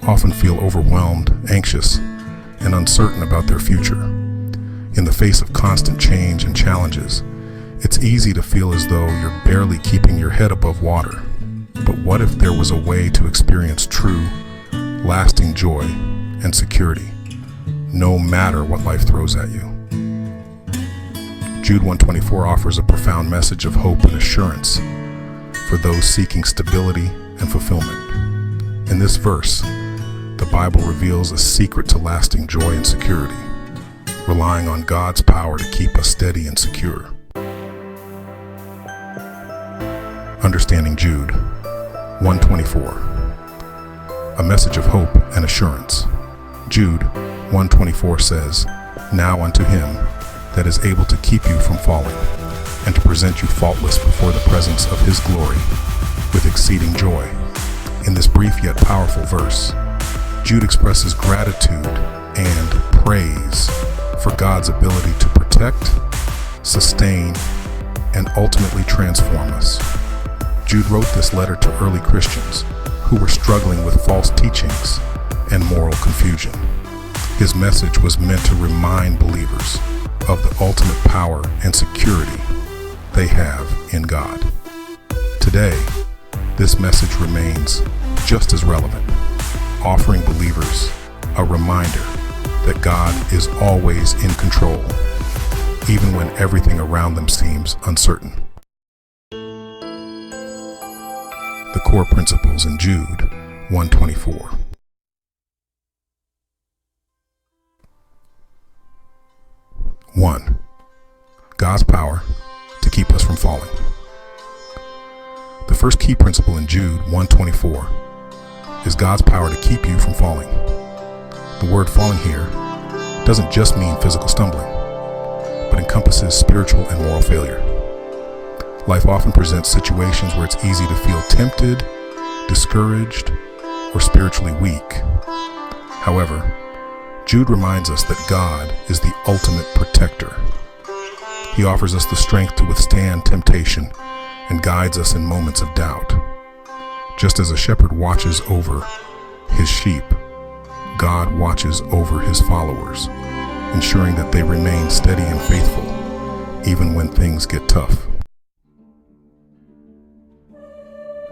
often feel overwhelmed, anxious, and uncertain about their future. In the face of constant change and challenges, it's easy to feel as though you're barely keeping your head above water. But what if there was a way to experience true, lasting joy and security, no matter what life throws at you? Jude 1:24 offers a profound message of hope and assurance for those seeking stability and fulfillment. In this verse, the Bible reveals a secret to lasting joy and security, relying on God's power to keep us steady and secure. Understanding Jude 1:24, a message of hope and assurance. Jude 1:24 says, "Now unto him that is able to keep you from falling, and to present you faultless before the presence of his glory with exceeding joy." In this brief yet powerful verse, Jude expresses gratitude and praise for God's ability to protect, sustain, and ultimately transform us. Jude wrote this letter to early Christians who were struggling with false teachings and moral confusion. His message was meant to remind believers of the ultimate power and security they have in God. Today, this message remains just as relevant, offering believers a reminder that God is always in control, even when everything around them seems uncertain. The core principles in Jude 1:24. 1. God's power to keep us from falling. The first key principle in Jude 1:24 is God's power to keep you from falling. The word falling here doesn't just mean physical stumbling, but encompasses spiritual and moral failure. Life often presents situations where it's easy to feel tempted, discouraged, or spiritually weak. However, Jude reminds us that God is the ultimate protector. He offers us the strength to withstand temptation and guides us in moments of doubt. Just as a shepherd watches over his sheep, God watches over his followers, ensuring that they remain steady and faithful, even when things get tough.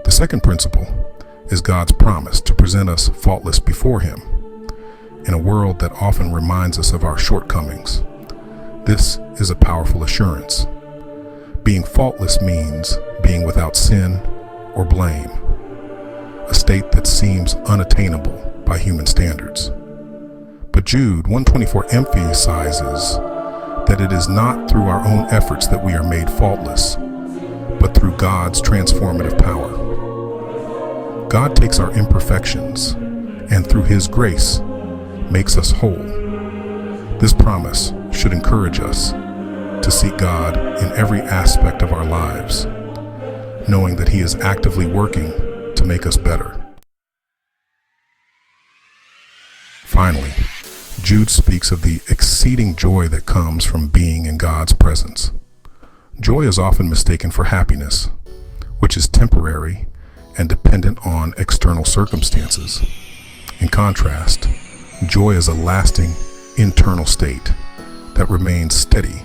The second principle is God's promise to present us faultless before him. In a world that often reminds us of our shortcomings, this is a powerful assurance. Being faultless means being without sin or blame, a state that seems unattainable by human standards. But Jude 1:24 emphasizes that it is not through our own efforts that we are made faultless, but through God's transformative power. God takes our imperfections and through his grace makes us whole. This promise should encourage us to seek God in every aspect of our lives, knowing that he is actively working to make us better. Finally, Jude speaks of the exceeding joy that comes from being in God's presence. Joy is often mistaken for happiness, which is temporary and dependent on external circumstances. In contrast, joy is a lasting internal state that remains steady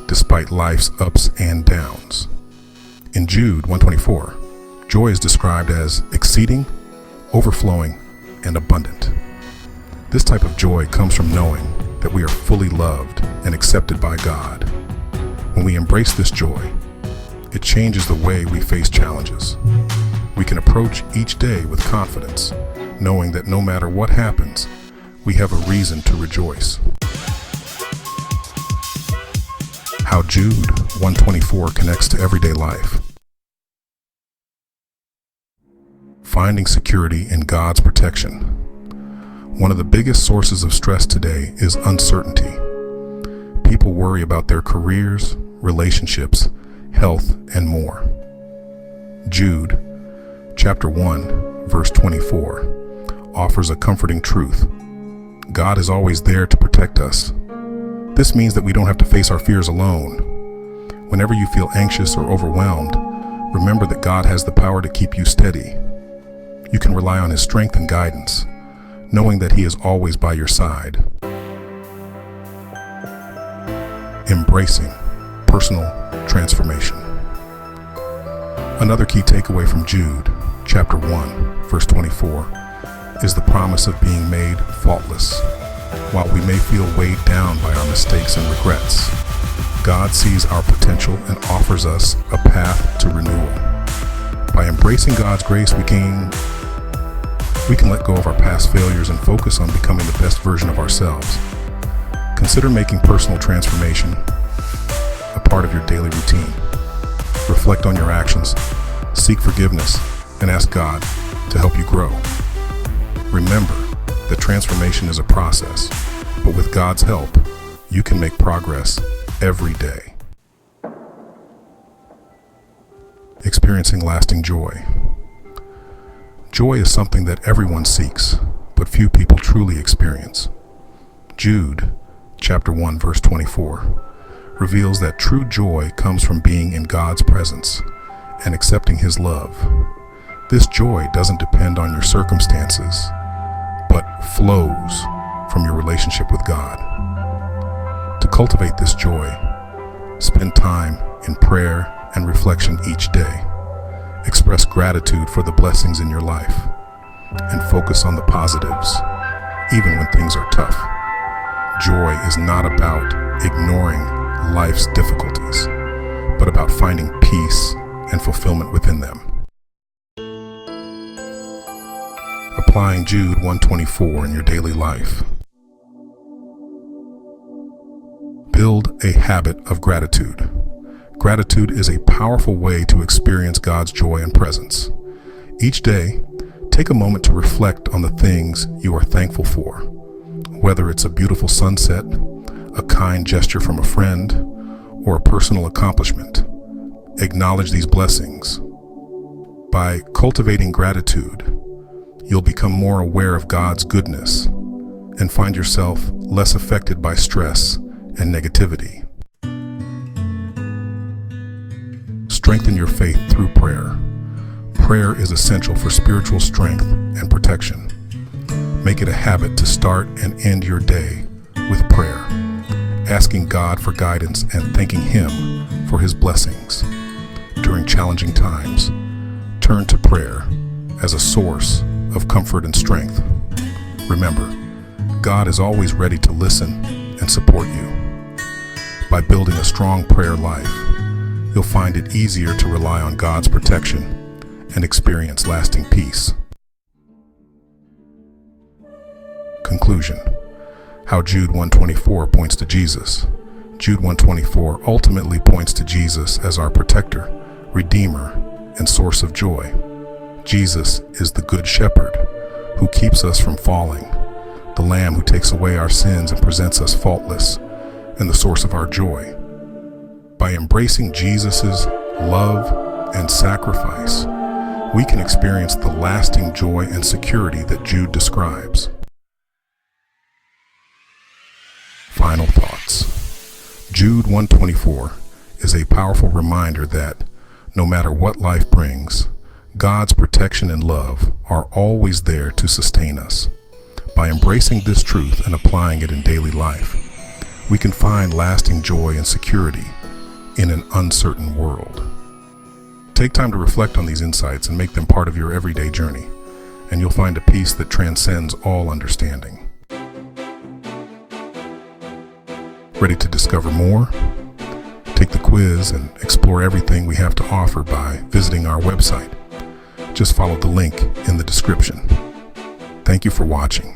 despite life's ups and downs. In Jude 1:24, joy is described as exceeding, overflowing, and abundant. This type of joy comes from knowing that we are fully loved and accepted by God. When we embrace this joy, it changes the way we face challenges. We can approach each day with confidence, knowing that no matter what happens, we have a reason to rejoice. How Jude 1:24 connects to everyday life. Finding security in God's protection. One of the biggest sources of stress today is uncertainty. People worry about their careers, relationships, health, and more. Jude, chapter 1, verse 24, offers a comforting truth. God is always there to protect us. This means that we don't have to face our fears alone. Whenever you feel anxious or overwhelmed, remember that God has the power to keep you steady. You can rely on his strength and guidance, knowing that He is always by your side. Embracing personal transformation. Another key takeaway from Jude, chapter 1, verse 24, is the promise of being made faultless. While we may feel weighed down by our mistakes and regrets, God sees our potential and offers us a path to renewal. By embracing God's grace, we can let go of our past failures and focus on becoming the best version of ourselves. Consider making personal transformation a part of your daily routine. Reflect on your actions, seek forgiveness, and ask God to help you grow. Remember that transformation is a process, but with God's help, you can make progress every day. Experiencing lasting joy. Joy is something that everyone seeks, but few people truly experience. Jude, chapter 1, verse 24, reveals that true joy comes from being in God's presence and accepting His love. This joy doesn't depend on your circumstances, but flows from your relationship with God. To cultivate this joy, spend time in prayer and reflection each day. Express gratitude for the blessings in your life and focus on the positives, even when things are tough. Joy is not about ignoring life's difficulties, but about finding peace and fulfillment within them. Applying Jude 1:24 in your daily life. Build a habit of gratitude. Gratitude is a powerful way to experience God's joy and presence. Each day, take a moment to reflect on the things you are thankful for. Whether it's a beautiful sunset, a kind gesture from a friend, or a personal accomplishment, acknowledge these blessings. By cultivating gratitude, you'll become more aware of God's goodness and find yourself less affected by stress and negativity. Strengthen your faith through prayer. Prayer is essential for spiritual strength and protection. Make it a habit to start and end your day with prayer, asking God for guidance and thanking Him for His blessings. During challenging times, turn to prayer as a source of comfort and strength. Remember, God is always ready to listen and support you. By building a strong prayer life, you'll find it easier to rely on God's protection and experience lasting peace. Conclusion. How Jude 1:24 points to Jesus. Jude 1:24 ultimately points to Jesus as our protector, redeemer, and source of joy. Jesus is the good shepherd who keeps us from falling, the Lamb who takes away our sins and presents us faultless, and the source of our joy. By embracing Jesus' love and sacrifice, we can experience the lasting joy and security that Jude describes. Final thoughts. Jude 1:24 is a powerful reminder that no matter what life brings, God's protection and love are always there to sustain us. By embracing this truth and applying it in daily life, we can find lasting joy and security in an uncertain world. Take time to reflect on these insights and make them part of your everyday journey, and you'll find a peace that transcends all understanding. Ready to discover more? Take the quiz and explore everything we have to offer by visiting our website. Just follow the link in the description. Thank you for watching.